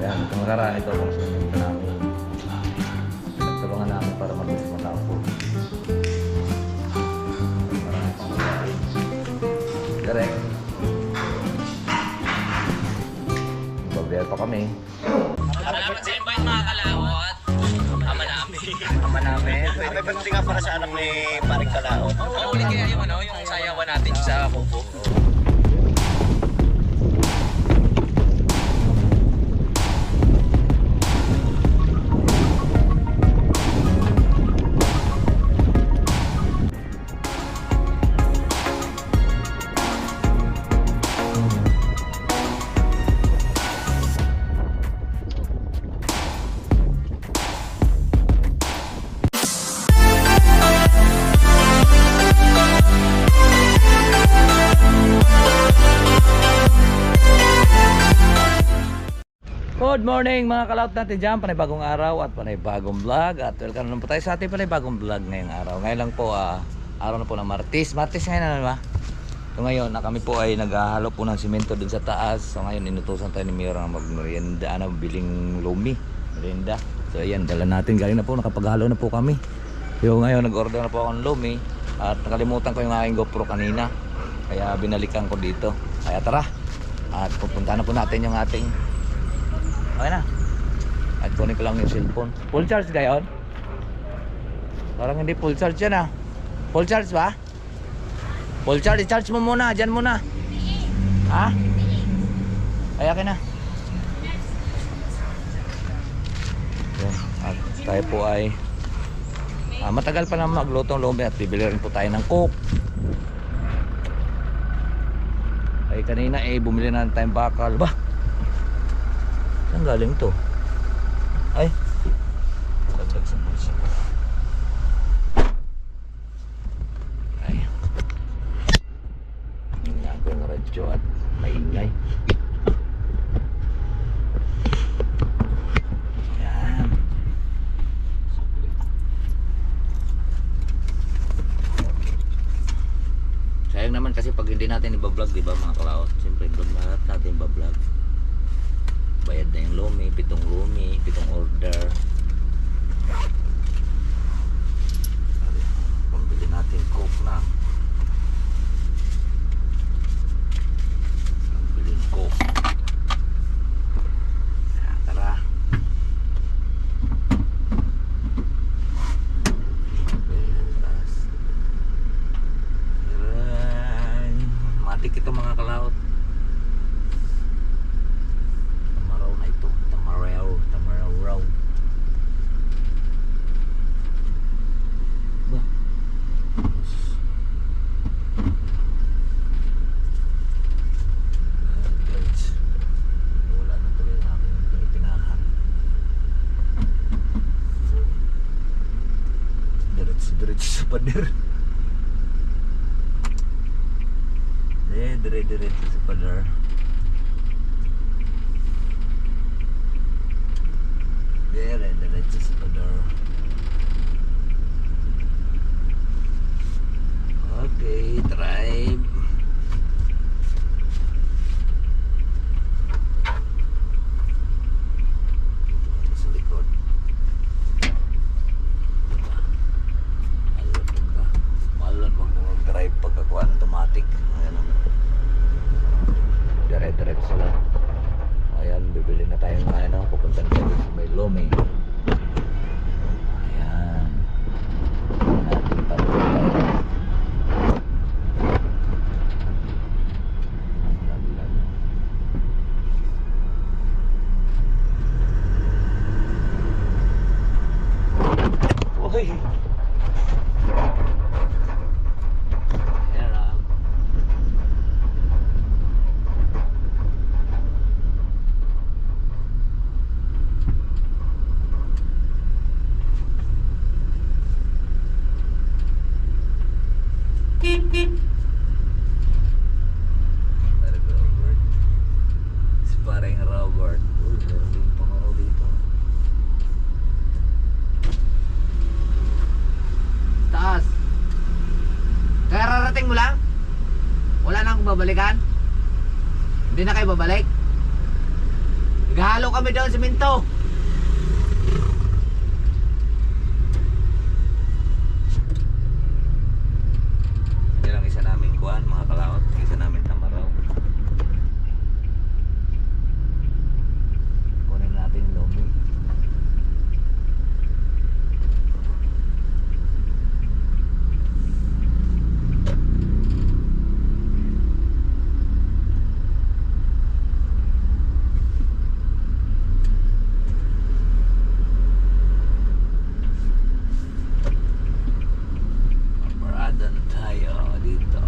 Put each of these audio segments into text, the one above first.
Yan, itong nakaraan ito kung saan ito namin. Nagtulungan namin para mabilis matapos. Marami pang magaling. Direct. Babayad pa kami. Salamat sa invite mga kalawot. Ama namin. Ama namin. May birthday nga para sa anak ni Paring Kalao. Ano ulit kaya yung sayawan natin sa Kubo? Good morning mga kalaot natin dyan. Panibagong araw at panibagong vlog. At welcome naman po tayo sa ating panibagong vlog ngayong araw. Ngayon lang po, araw na po ng Martes. Martes ngayon na ba? So ngayon na kami po ay naghahalo po ng simento dun sa taas. So ngayon inutusan tayo ni Mira na magmerienda, biling lumi. Merienda. So ayan, dala natin. Galing na po, nakapaghalo na po kami. So ngayon nag-order na po ako ng lumi. At nakalimutan ko yung aking GoPro kanina. Kaya binalikan ko dito. Kaya tara. At pupunta na po natin yung ating... Okay na. At kunin ko lang yung cellphone. Full charge gayon? Parang hindi full charge yan ah. Full charge ba? Full charge, i-charge mo muna. Diyan muna. Ha? Ay akin na. Yan. At tayo po ay matagal pa naman maglutong lumi at bibili rin po tayo ng coke. Ay kanina bumili na tayong bakal. Bah! Saan galing to? Ay, laglag sa bulsa. Ay, ginagawa ng radyo at maingay. Yan. Sayang naman kasi pag hindi natin ibablog, diba mga kalaot? Siyempre lahat natin ibablog. Bayad na yung lumi, 7 lumi, 7 order. Pambili natin coke na. Pambili ng coke. Tara. Matik ito mga kalaot. Tamaraw. Ba? Guys, wala na tuloy ang aking pinipinahan. Diretso sa pader. Diretso sa pader. Diretso sa pader. Okay, drive. Sa likod. Malon mag-drive pagkakuan automatic. Ayan. Diretso lang. Ayan, bibili na tayo ng pupunta na tayo sa may lumi. Ayan. Natin papunta tayo. Uy! Si parang Robert. Uy, meron din pangaraw dito. Taas. Kaya rarating mo lang? Wala na akong babalikan? Hindi na kayo babalik? Naghalo kami doon sa minto. Yan lang isa namin kuhan, mga kalawat. Isa namin tamaraw. Kunin natin yung lomi. Parada na tayo dito.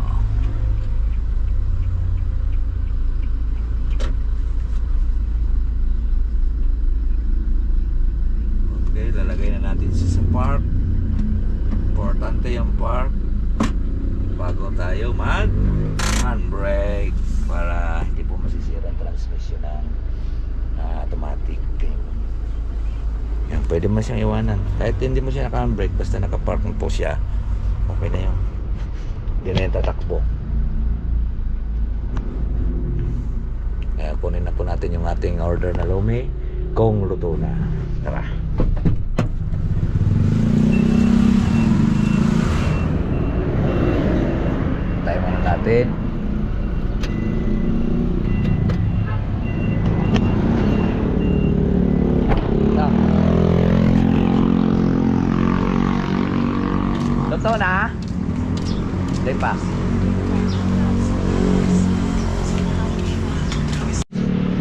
Okay, lalagay na natin siya sa park. Importante yung park bago tayo mag handbrake para hindi po masisira ang transmission ng automatic. Yan, pwede mo siyang iwanan kahit hindi mo siya naka-handbrake, basta naka-park mo po siya, okay na yun. Hindi na yung tatakbo. Kaya kunin na po natin yung ating order na lomi kung luto na. Tara. Tayo muna natin. Luto na? Hindi pa.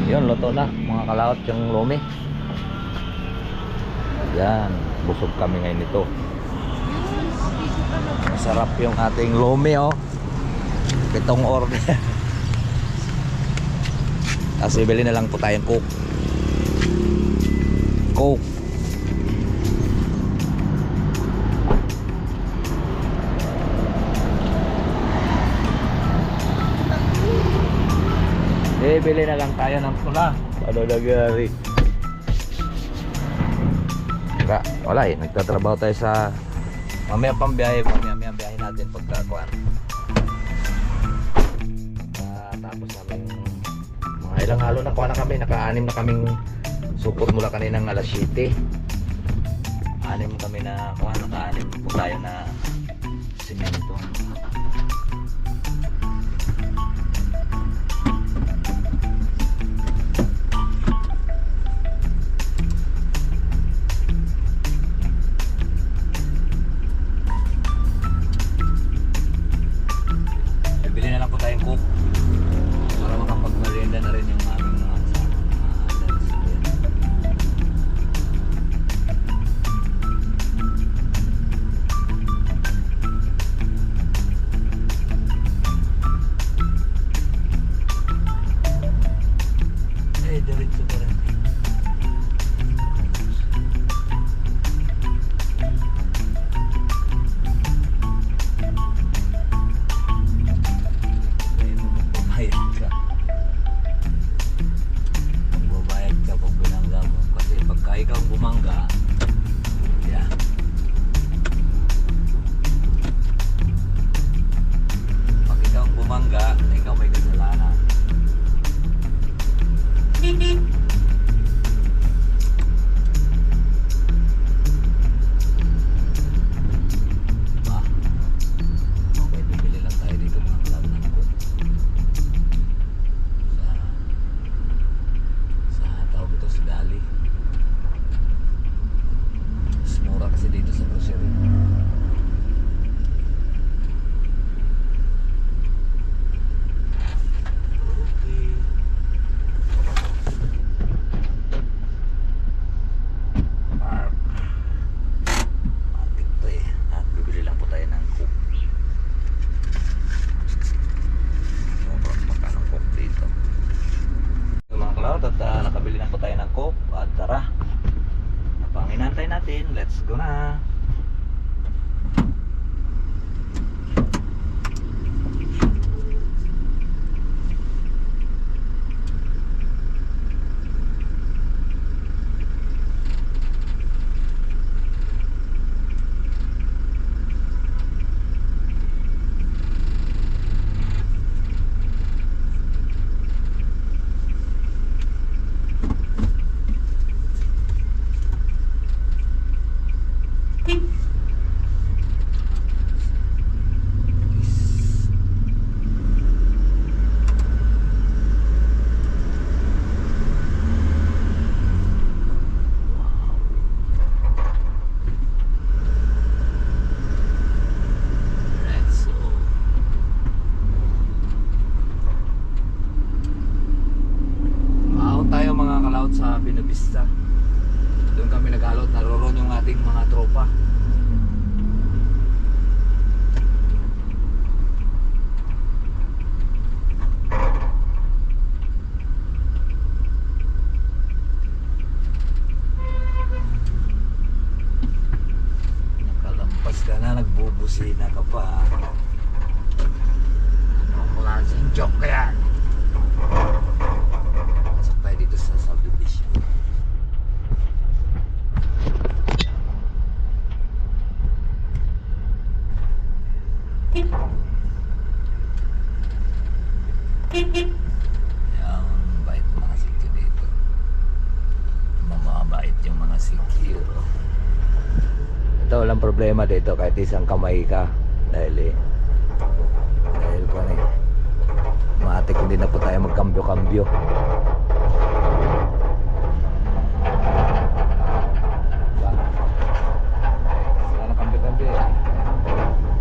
Yun, luto na mga kalawat yung lomi. Yan, busog kami ngayon nito. Masarap yung ating lomi, oh. 7 order. Tapos bibili na lang po tayong coke. Coke. Bili na lang tayo ng pula. Ano nangyari? Wala eh. Nagtatrabaho tayo sa mamaya pang biyahe. Mamaya biyahe natin pagkakuan. Tapos namin mga ilang halo na kuha na kami. Naka-anim na kaming sukor mula kaninang alas 7. Anim kami na kuha. Naka-anim po tayo na simento. Para makapagmerienda na rin yung aming mga diretso pa rin. Ikaw bumangga, yan. Pag ikaw bumangga, ikaw may kasalanan. Diba? Okay, bibili lang tayo dito mga club ng cook. Sa tawag ito si Dali. Mura kasi dito sa grocery. Okay. Park. Matik to eh. At bibili lang po tayo ng coke. Sobrang baka ng coke dito. Yung mga cloud at nakabili na po tayo ng coke. At tara. Panginantay natin, let's go na. out sa Binavista. Doon kami nag-out, naroon yung ating mga tropa. Nakalampas ka na, nagbubusina ka pa. Ano klaseng joke kaya? Pasok tayo dito sa subdivision. Yan, bait mga sikyo dito. Mamabait yung mga sikyo. Ito walang problema dito kahit isang kamay ka. Dahil ko na matik hindi na po tayo magkambyo-kambyo. Wala na kambyo-kambyo yan.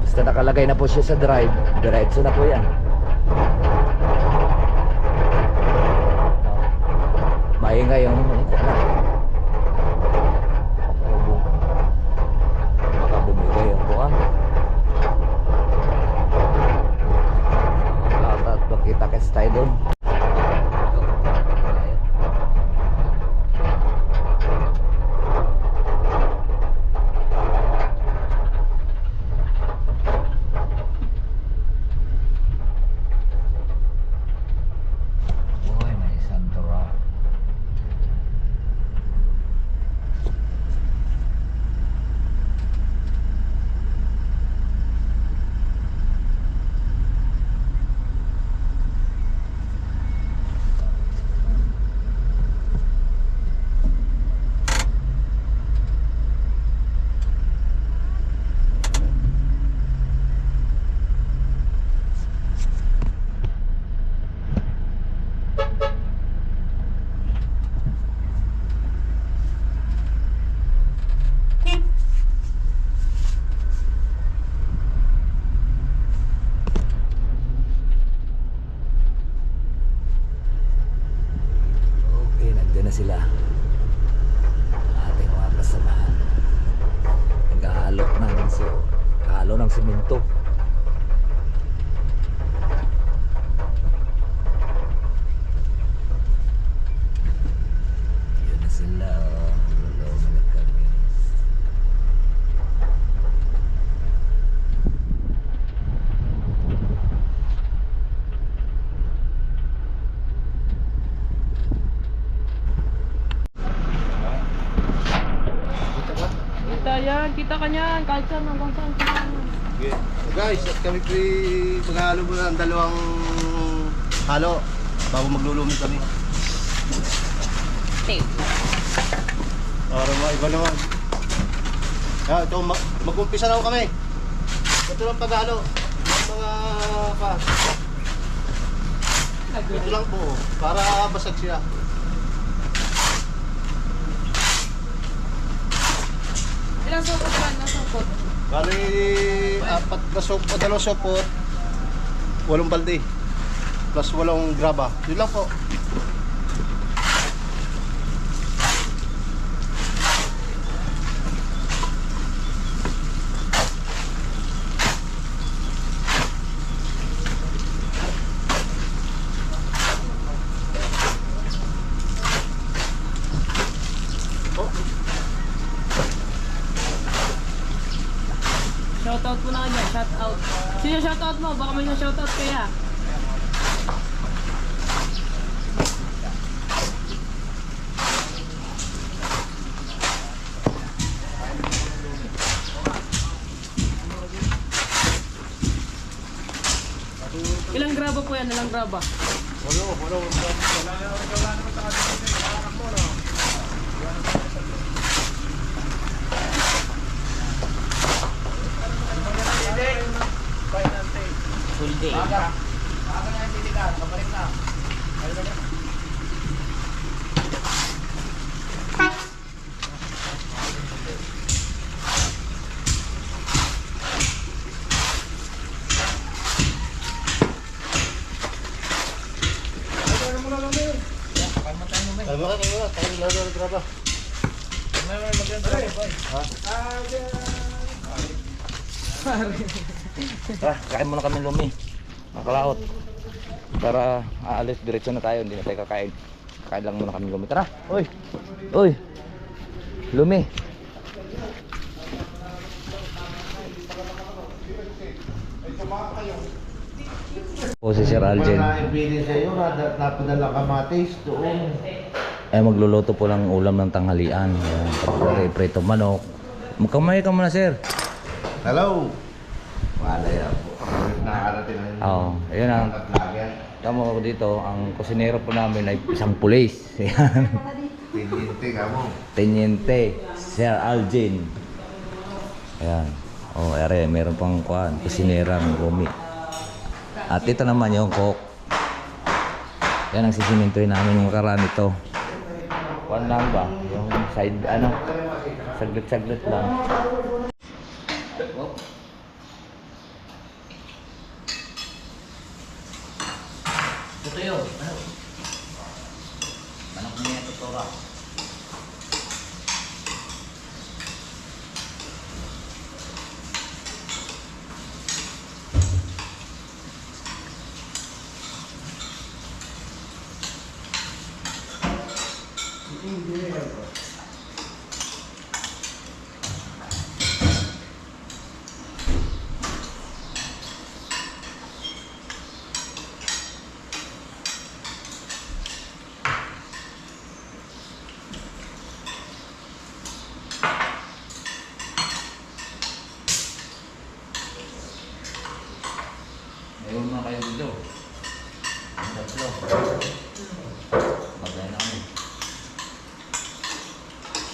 Basta nakalagay na po siya sa drive, diretso na po yan. Maingay yung baka bumigay yung buwan. At makita kasi tayo doon. Uy, may Santo Rock. Okay, nandun na sila. Ating mga kasamahan. Nag-halo ng simento. Yun na sila. Lulungan na kami. Kita yan, kita ka niyan, kahit saan hanggang saan. Okay. So guys, at kami maghalo muna ng dalawang halo bago maglulumig kami. Tape. Para maiba naman. Ito, mag-umpisa na kami. Ito lang paghalo. Mga pa. Ito lang po, para basag siya. Ilang sukot ba? Ilang sukot? Bali, 2 sopot, 8 balde. Plus 8 graba. Yun lang po. Shoutout mo na kanya, shoutout. Sino shoutout mo? Baka may na-shoutout kaya. Ilang graba po yan? Ilang graba? Wala. Full day. Kalma ka, kalma ka. Tayo lalo ng graba. Tara, kain muna kami lumi. Makalaot. Para aalis, diretso na tayo. Hindi na tayo kakain. Kain lang muna kami lumi. Tara! Uy! Uy! Lumi! O si Sir Aljen. Pili sa'yo, napadala kamatis doon. Ay magluluto po ng ulam ng tanghalian. Yan, prito manok. Magkamay ka muna, sir. Hello! Wala yan po. Nakakarating na yun. Oo, ayun ang Vlogger. tama ko dito. Ang kusinero po namin ay isang pulis. Yan. Tiniente ka mo. Teniente Sir Aljen. Ayan. Oh, ere, meron pang kuan, kusinerang Rumi. At ito naman yung cook. Yan ang sisimintoy namin yung karaan ito. Kuan lang ba? Yung side, ano? Saglit-saglit lang. Ito yun. Ano? Manok niya ito, Tora. Ayaw na kayo dito. Ang tatlo. Magay na kami.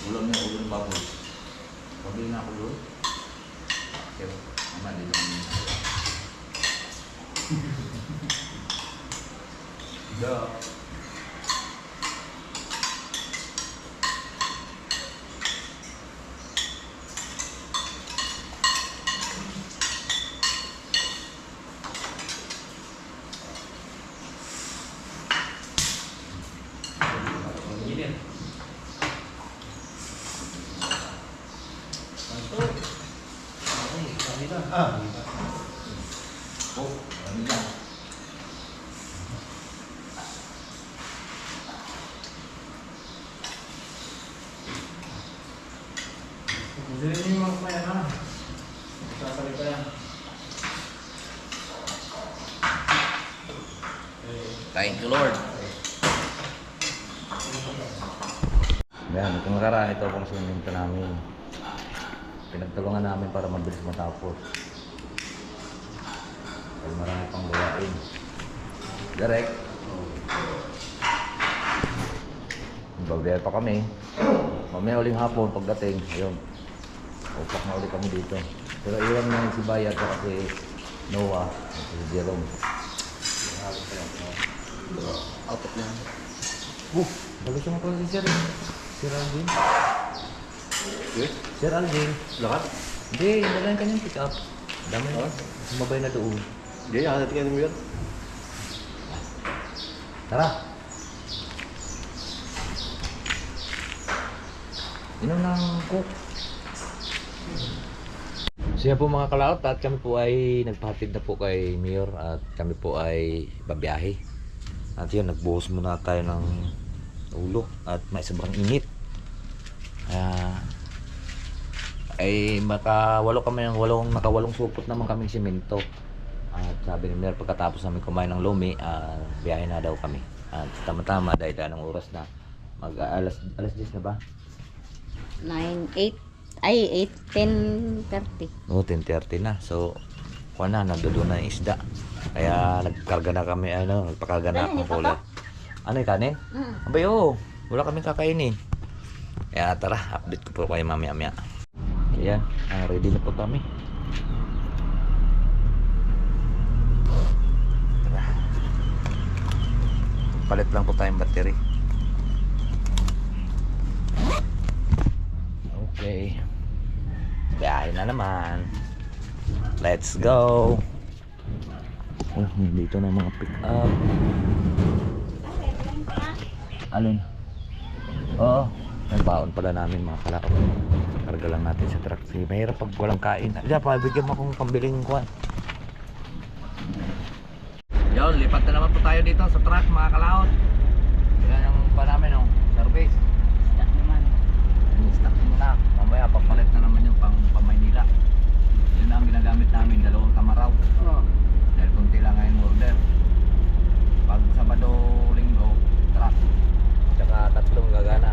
Ulam na ulam baboy. Pabili na ako doon. Pero, naman dito kami. Duh. Ah. Oh, ano lang. Hindi mo mga yan ha. Sasali pa yan. Thank you, Lord. Yan, itong nakaraan ito pang siminto namin. Pinagtulungan namin para mabilis matapos. Dahil marami pang gawain. Direct. Bagay pa kami. Mamaya uling hapon pagdating. Ayun. Upak na ulit kami dito. Pero iwan na yung si Bayat at si Noah at si Jerome. Apat na. Bagus mo pala si Sir. Sir Alvin. Yes? Sir Alvin. Lahat? Hindi, dalan ka niyang pick up. Dami na. Sumabay na doon. Hindi, hahatikan mo yun. Tara. Inom ng cook. Siya po mga kalaot at kami po ay nagpahatid na po kay Mayor at kami po ay babiyahe. At yun, nagbuhos muna tayo ng ulo at may sobrang init. Ay makawalo kami ng nakawalong supot naman kaming simento. At sabi ni Mayor pagkatapos namin kumain ng lumi, biyahe na daw kami. At tama-tama dahil anong oras na mag alas 10 na ba? 10:30. Oo, 10:30 na. So, kuha na, nandoon na yung isda. Kaya nagkarga na kami, nagpakarga na akong kulay. Ano yung kanin? Abay, oo. Wala kaming kakainin. Kaya tara, update ko po kayo mamaya-maya. Ayan, ready na po kami. Tara. Palit lang po tayong battery. Okay. Biyahe na naman. Let's go. Dito na yung mga pick up. Alin? Oo. Yung baon pala namin mga kalao. Karga lang natin sa truck. Sige, mahirap pag walang kain. Diyan, pabigyan mo akong pambiling kuhan. Yun, lipat na naman po tayo dito sa truck mga kalaot. Yan yung pa namin, oh, service. Stuck naman. Stock muna. Mamaya papalit na naman yung pang Maynila. Yun na ang ginagamit namin, 2 kamaraw. Oo. Dahil kunti lang ngayon order. Pag Sabado, Linggo, truck. Tsaka 3 gagana.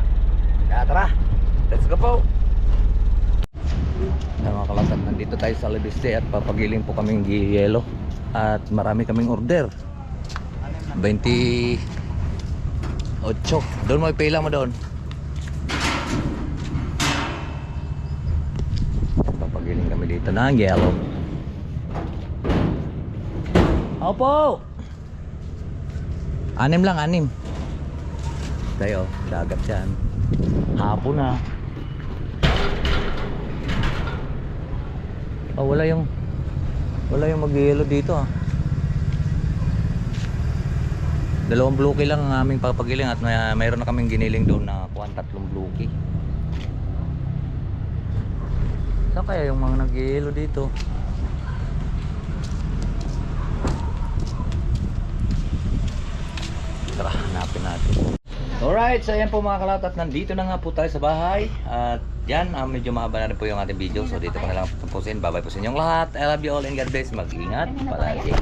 Kaya tara, let's go po! Mga kalasat, nandito tayo sa Libiste at papagiling po kaming yelo. At marami kaming order. 28. Doon mo ipila mo doon. Papagiling kami dito ng yellow. Opo! 6 lang, 6. Tayo, dagat yan. Hapon na. Oh, wala yung mag-yelo dito ah. 2 bloke lang ang aming papagiling at mayroon na kaming giniling doon na 3 bloke. Saan kaya yung mga nag-yelo dito? Tara, hanapin natin. Alright, so ayan po mga kalat at nandito na nga po tayo sa bahay. At yan, medyo mahaba na rin po yung ating video. So dito ko na lang tapusin. Bye bye po sa inyong lahat. I love you all and God bless. Mag-ingat palagi.